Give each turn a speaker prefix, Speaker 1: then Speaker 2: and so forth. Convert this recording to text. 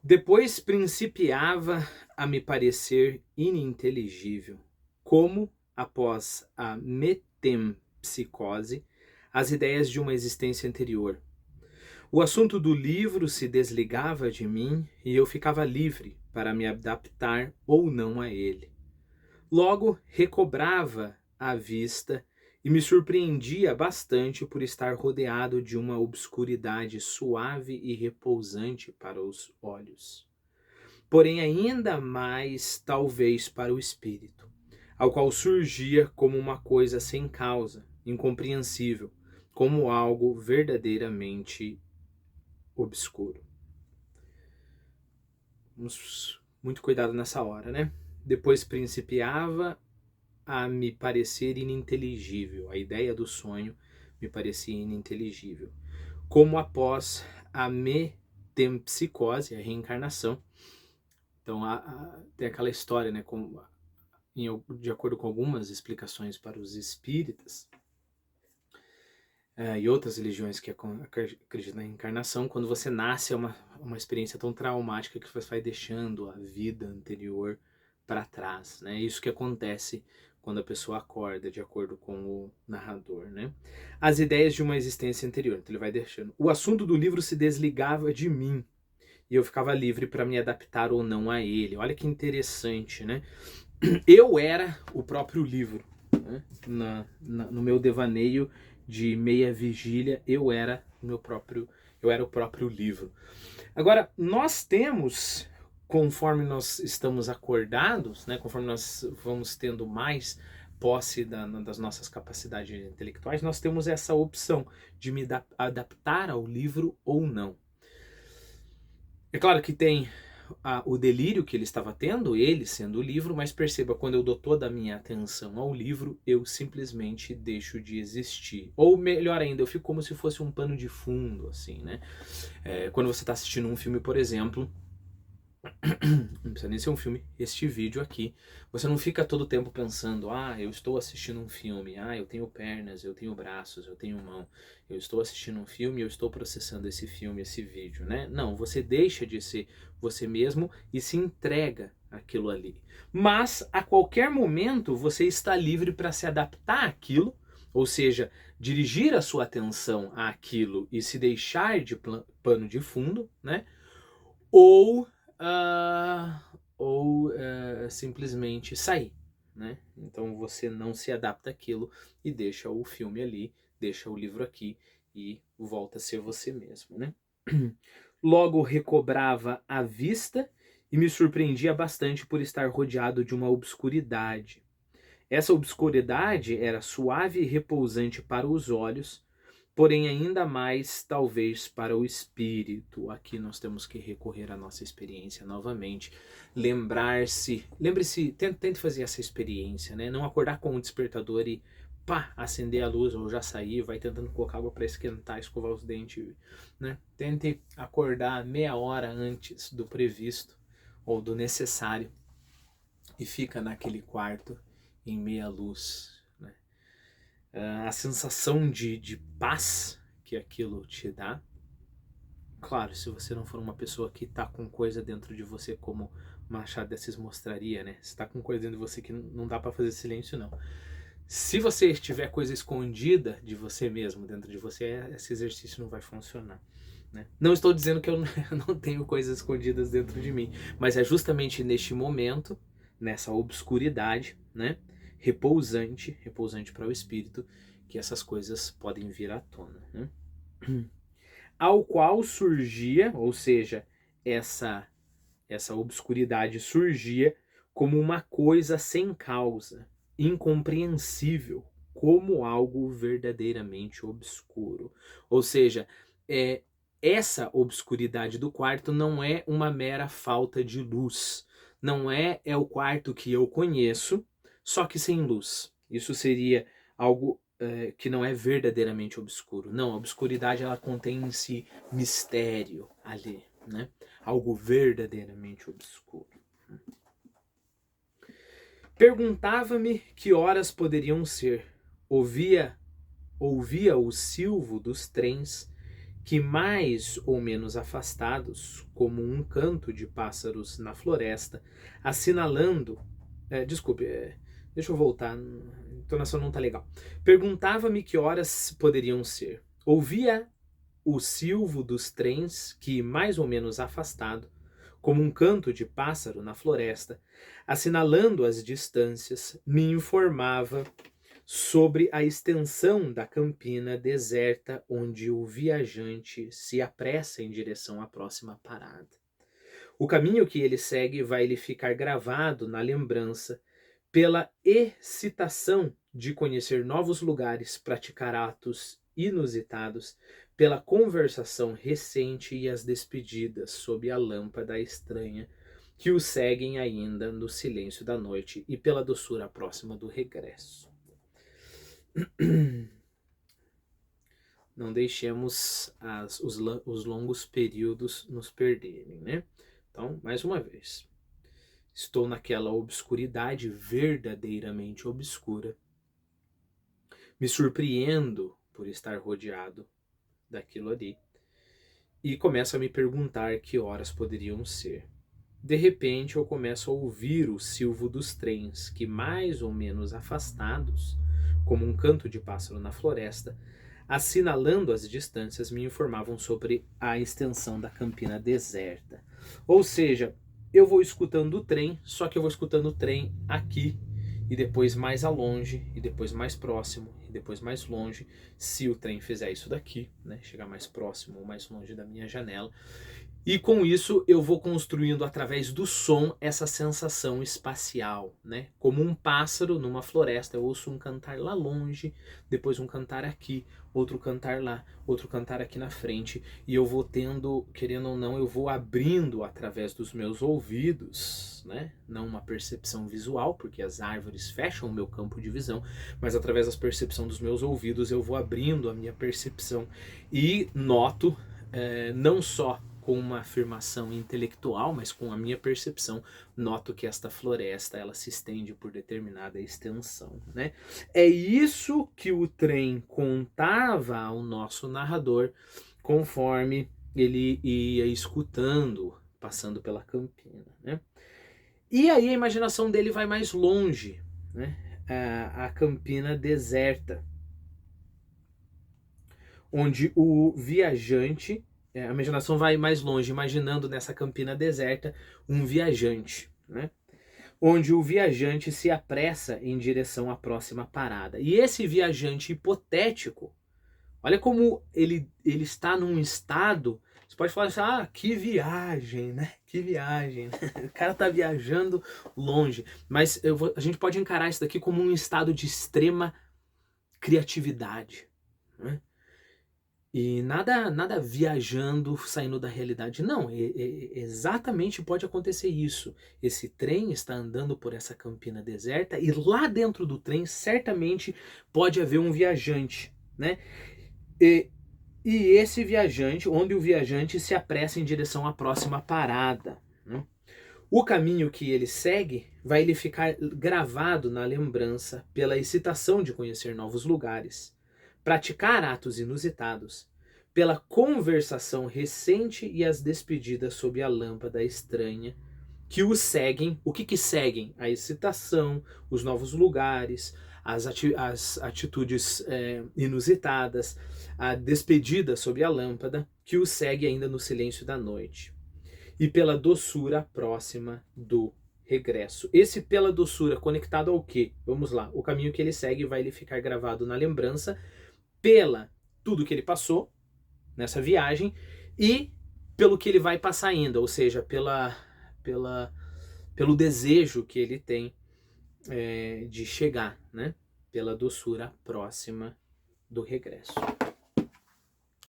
Speaker 1: Depois principiava a me parecer ininteligível, como, após a metempsicose, as ideias de uma existência anterior. O assunto do livro se desligava de mim e eu ficava livre para me adaptar ou não a ele. Logo, recobrava a vista e me surpreendia bastante por estar rodeado de uma obscuridade suave e repousante para os olhos. Porém, ainda mais, talvez, para o espírito, ao qual surgia como uma coisa sem causa, incompreensível, como algo verdadeiramente obscuro. Muito cuidado nessa hora, né? Depois principiava a me parecer ininteligível. A ideia do sonho me parecia ininteligível. Como após a metempsicose, a reencarnação. Então, tem aquela história, né? De acordo com algumas explicações para os espíritas, e outras religiões que acreditam na reencarnação, quando você nasce é uma experiência tão traumática que você vai deixando a vida anterior para trás, né? Isso que acontece quando a pessoa acorda, de acordo com o narrador, né? As ideias de uma existência anterior, então ele vai deixando. O assunto do livro se desligava de mim e eu ficava livre para me adaptar ou não a ele. Olha que interessante, né? Eu era o próprio livro, né? No meu devaneio de meia vigília, eu era o próprio livro. Agora, nós temos, conforme nós estamos acordados, né, conforme nós vamos tendo mais posse das nossas capacidades intelectuais, nós temos essa opção de me adaptar ao livro ou não. É claro que tem o delírio que ele estava tendo, ele sendo o livro, mas perceba, quando eu dou toda a minha atenção ao livro, eu simplesmente deixo de existir. Ou melhor ainda, eu fico como se fosse um pano de fundo, assim, né? Quando você está assistindo um filme, por exemplo, não precisa nem ser um filme, este vídeo aqui, você não fica todo o tempo pensando, eu estou assistindo um filme, eu tenho pernas, eu tenho braços, eu tenho mão, eu estou assistindo um filme, eu estou processando esse filme, esse vídeo, né? Não, você deixa de ser você mesmo e se entrega àquilo ali. Mas a qualquer momento você está livre para se adaptar àquilo, ou seja, dirigir a sua atenção àquilo e se deixar de pano de fundo, né? Ou simplesmente sair, né? Então você não se adapta àquilo e deixa o filme ali, deixa o livro aqui e volta a ser você mesmo, né? Logo recobrava a vista e me surpreendia bastante por estar rodeado de uma obscuridade. Essa obscuridade era suave e repousante para os olhos, porém ainda mais talvez para o espírito. Aqui nós temos que recorrer à nossa experiência novamente, lembre-se, tente fazer essa experiência, né? Não acordar com o despertador e acender a luz ou já sair, vai tentando colocar água para esquentar, escovar os dentes, né? Tente acordar meia hora antes do previsto ou do necessário e fica naquele quarto em meia luz, né? A sensação de paz que aquilo te dá. Claro, se você não for uma pessoa que tá com coisa dentro de você, como Machado de Assis mostraria, né? Se tá com coisa dentro de você que não dá para fazer silêncio, não. Se você tiver coisa escondida de você mesmo, dentro de você, esse exercício não vai funcionar, né? Não estou dizendo que eu não tenho coisas escondidas dentro de mim, mas é justamente neste momento, nessa obscuridade, né? Repousante para o espírito, que essas coisas podem vir à tona, né? Ao qual surgia, ou seja, essa obscuridade surgia como uma coisa sem causa, incompreensível, como algo verdadeiramente obscuro. Ou seja, essa obscuridade do quarto não é uma mera falta de luz. Não é o quarto que eu conheço, só que sem luz. Isso seria algo que não é verdadeiramente obscuro. Não, a obscuridade ela contém em si mistério ali, né? Algo verdadeiramente obscuro. Perguntava-me que horas poderiam ser. Ouvia o silvo dos trens que mais ou menos afastados, como um canto de pássaros na floresta, assinalando... desculpe, deixa eu voltar, a entonação não tá legal. Perguntava-me que horas poderiam ser. Ouvia o silvo dos trens que, mais ou menos afastado, como um canto de pássaro na floresta, assinalando as distâncias, me informava sobre a extensão da campina deserta onde o viajante se apressa em direção à próxima parada. O caminho que ele segue vai lhe ficar gravado na lembrança pela excitação de conhecer novos lugares, praticar atos inusitados, pela conversação recente e as despedidas sob a lâmpada estranha que o seguem ainda no silêncio da noite e pela doçura próxima do regresso. Não deixemos os longos períodos nos perderem, né? Então, mais uma vez, estou naquela obscuridade verdadeiramente obscura. Me surpreendo por estar rodeado daquilo ali. E começo a me perguntar que horas poderiam ser. De repente eu começo a ouvir o silvo dos trens que, mais ou menos afastados, como um canto de pássaro na floresta, assinalando as distâncias, me informavam sobre a extensão da campina deserta. Ou seja, eu vou escutando o trem, só que eu vou escutando o trem aqui, e depois mais a longe, e depois mais próximo, e depois mais longe, se o trem fizer isso daqui, né, chegar mais próximo ou mais longe da minha janela. E com isso eu vou construindo através do som essa sensação espacial, né? Como um pássaro numa floresta, eu ouço um cantar lá longe, depois um cantar aqui, outro cantar lá, outro cantar aqui na frente, e eu vou tendo, querendo ou não, eu vou abrindo através dos meus ouvidos, né? Não uma percepção visual, porque as árvores fecham o meu campo de visão, mas através da percepção dos meus ouvidos eu vou abrindo a minha percepção e noto, não só com uma afirmação intelectual, mas com a minha percepção, noto que esta floresta ela se estende por determinada extensão, né? É isso que o trem contava ao nosso narrador conforme ele ia escutando, passando pela campina, né? E aí a imaginação dele vai mais longe, né? A campina deserta, onde o viajante... a imaginação vai mais longe, imaginando nessa campina deserta um viajante, né? Onde o viajante se apressa em direção à próxima parada. E esse viajante hipotético, olha como ele está num estado... Você pode falar assim, que viagem, né? Que viagem. O cara tá viajando longe. Mas a gente pode encarar isso daqui como um estado de extrema criatividade, né? E nada viajando, saindo da realidade. Não, exatamente pode acontecer isso. Esse trem está andando por essa campina deserta e lá dentro do trem certamente pode haver um viajante, né? E esse viajante, onde o viajante se apressa em direção à próxima parada, né? O caminho que ele segue vai lhe ficar gravado na lembrança pela excitação de conhecer novos lugares, praticar atos inusitados, pela conversação recente e as despedidas sob a lâmpada estranha que o seguem. O que seguem? A excitação, os novos lugares, as atitudes inusitadas, a despedida sob a lâmpada que o segue ainda no silêncio da noite. E pela doçura próxima do regresso. Esse pela doçura conectado ao quê? Vamos lá. O caminho que ele segue vai lhe ficar gravado na lembrança pela tudo que ele passou nessa viagem e pelo que ele vai passar ainda, ou seja, pelo desejo que ele tem de chegar, né? Pela doçura próxima do regresso.